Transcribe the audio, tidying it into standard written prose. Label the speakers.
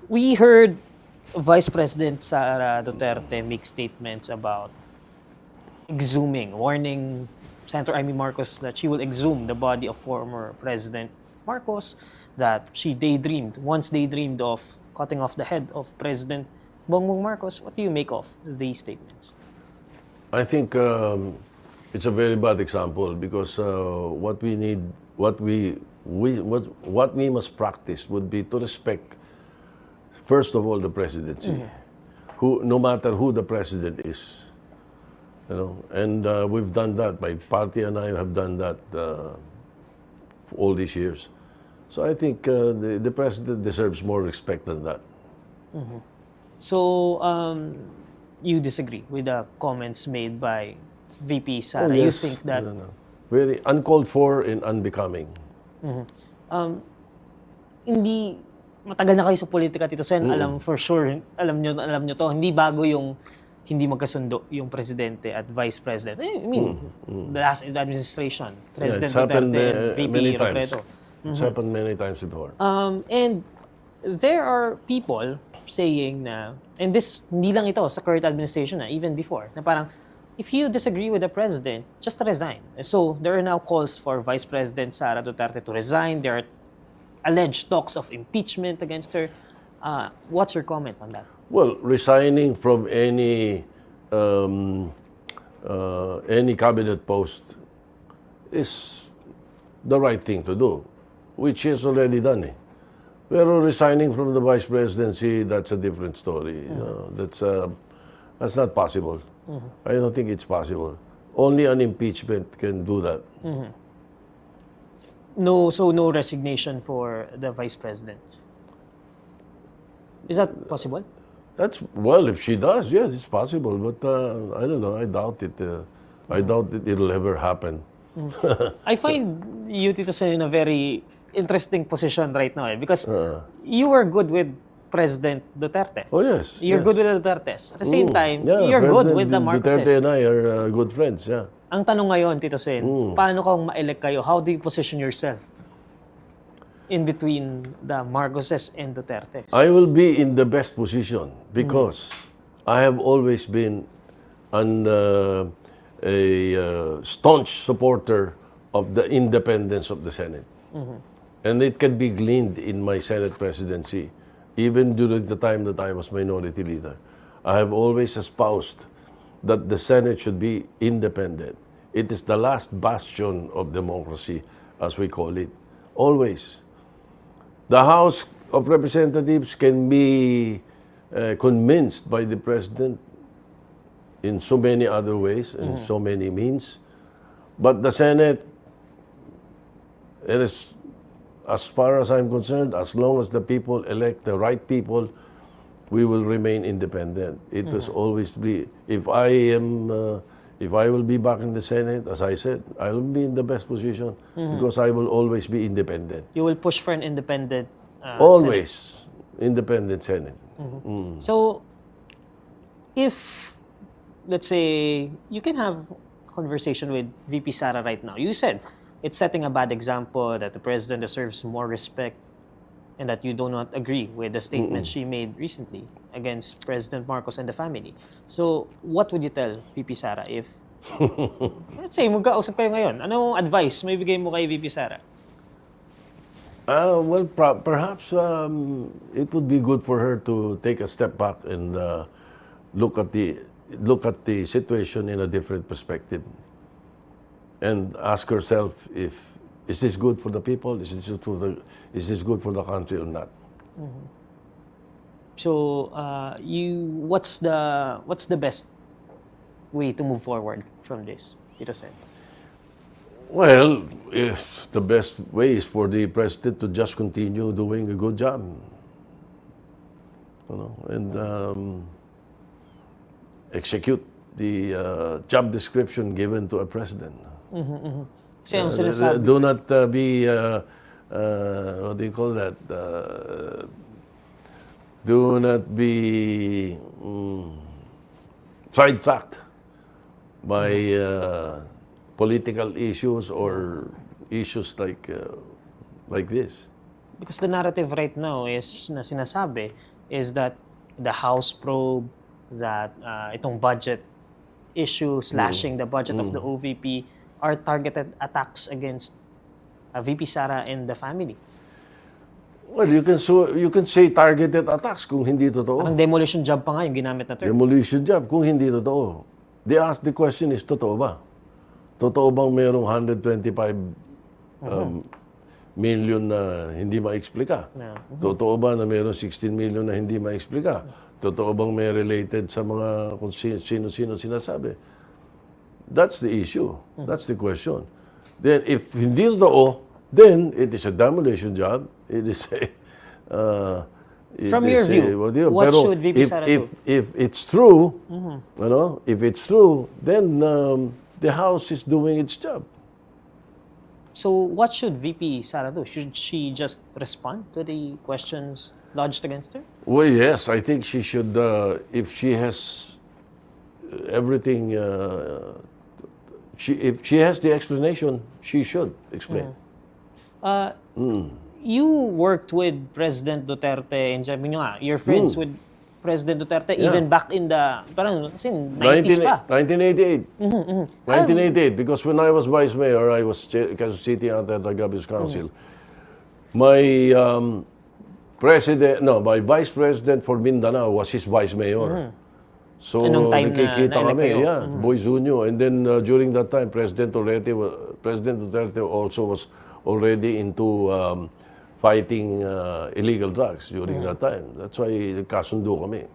Speaker 1: We heard Vice President Sara Duterte make statements about exhuming, warning Marcos that she will exhume the body of former President Marcos, that she once daydreamed of cutting off the head of President Bongbong Marcos. What do you make of these statements?
Speaker 2: I think it's a very bad example because what we need, what we must practice would be to respect, first of all, the presidency, who, no matter who the president is, and we've done that. My party and I have done that all these years. So I think the president deserves more respect than that.
Speaker 1: So, you disagree with the comments made by VP Sara?
Speaker 2: Oh,
Speaker 1: You
Speaker 2: yes.
Speaker 1: think that
Speaker 2: No. Very uncalled for and unbecoming.
Speaker 1: hindi matagal na kayo sa politika, Tito Sen, alam for sure, alam nyo to, hindi bago yung hindi magkasundo yung presidente at vice president. I mean, the last administration, President Duterte and VP
Speaker 2: many times.
Speaker 1: Robredo.
Speaker 2: It's happened many times before.
Speaker 1: And there are people saying na, and this hindi lang ito sa current administration, even before, na parang, if you disagree with the president, just resign. So there are now calls for Vice President Sara Duterte to resign. There are alleged talks of impeachment against her. What's your comment on that?
Speaker 2: Well, resigning from any cabinet post is the right thing to do, which he has already done. Pero resigning from the vice presidency, that's a different story. That's not possible. I don't think it's possible. Only an impeachment can do that.
Speaker 1: So no resignation for the vice president. Is that possible?
Speaker 2: That's, well, if she does, yes, it's possible. But I don't know. I doubt it. I doubt that it'll ever happen.
Speaker 1: I find you, Tito Sen, in a very interesting position right now, because you were good with President Duterte.
Speaker 2: Oh, yes.
Speaker 1: You're
Speaker 2: yes.
Speaker 1: good with the Dutertes. At the same time,
Speaker 2: Yeah,
Speaker 1: you're good
Speaker 2: President
Speaker 1: with the Marcoses.
Speaker 2: Duterte and I are good friends, yeah.
Speaker 1: Ang tanong ngayon, Tito Sen, paano kung ma-elect kayo? How do you position yourself in between the Marcoses and Dutertes?
Speaker 2: I will be in the best position because I have always been a staunch supporter of the independence of the Senate. And it can be gleaned in my Senate presidency, even during the time that I was minority leader. I have always espoused that the Senate should be independent. It is the last bastion of democracy, as we call it. Always. The House of Representatives can be convinced by the President in so many other ways and so many means. But the Senate, it is, as far as I'm concerned, as long as the people elect the right people, we will remain independent. It was always be, if I will be back in the Senate, as I said, I will be in the best position because I will always be independent.
Speaker 1: You will push for an independent
Speaker 2: Always
Speaker 1: Senate.
Speaker 2: independent Senate.
Speaker 1: So, if, let's say, you can have a conversation with VP Sara right now. You said it's setting a bad example, that the president deserves more respect, and that you do not agree with the statement she made recently against President Marcos and the family. So, what would you tell VP Sara if, let's say, magkausap kayo ngayon? Anong advice may bigay mo kay VP Sara?
Speaker 2: Well, perhaps it would be good for her to take a step back and look at the situation in a different perspective, and ask herself, is this good for the people? Is this good for the country or not?
Speaker 1: So, what's the best way to move forward from this, Tito Sen?
Speaker 2: Well, if the best way is for the president to just continue doing a good job, and execute the job description given to a president.
Speaker 1: Kasi ang sinasabi,
Speaker 2: Do not be what do you call that? Do not be sidetracked by political issues or issues like this.
Speaker 1: Because the narrative right now is, na sinasabi, is that the House probe, that itong budget issue, slashing the budget of the OVP, are targeted attacks against VP Sara and the family.
Speaker 2: Well, you can say targeted attacks kung hindi totoo.
Speaker 1: Parang demolition job pa nga yung ginamit na term.
Speaker 2: Demolition job kung hindi totoo. The question is, totoo ba? Totoo bang mayroong 125 million na hindi ma-explika? Totoo ba na mayroong 16 million na hindi ma-explika? Totoo bang may related sa mga kung sino-sino sinasabi? That's the issue. That's the question. Then, if hindi totoo, then it is a demolition job. It is a...
Speaker 1: From your view, what should VP Sara do?
Speaker 2: If it's true, if it's true, then the House is doing its job.
Speaker 1: So what should VP Sara do? Should she just respond to the questions lodged against her?
Speaker 2: Well, yes, I think she should. If she has everything, if she has the explanation, she should explain.
Speaker 1: You worked with President Duterte and sabi nyo nga, you're friends with President Duterte even back in the, parang, kasi 90s pa.
Speaker 2: 1988. 1988, because when I was vice mayor, I was sitting at the Governor's Council. My my vice president for Mindanao was his vice mayor. So,
Speaker 1: Anong time
Speaker 2: nakikita
Speaker 1: na
Speaker 2: kami,
Speaker 1: kayo?
Speaker 2: Boy Zunio. And then during that time, President Duterte also was already into fighting illegal drugs during that time. That's why nagkasundo kami.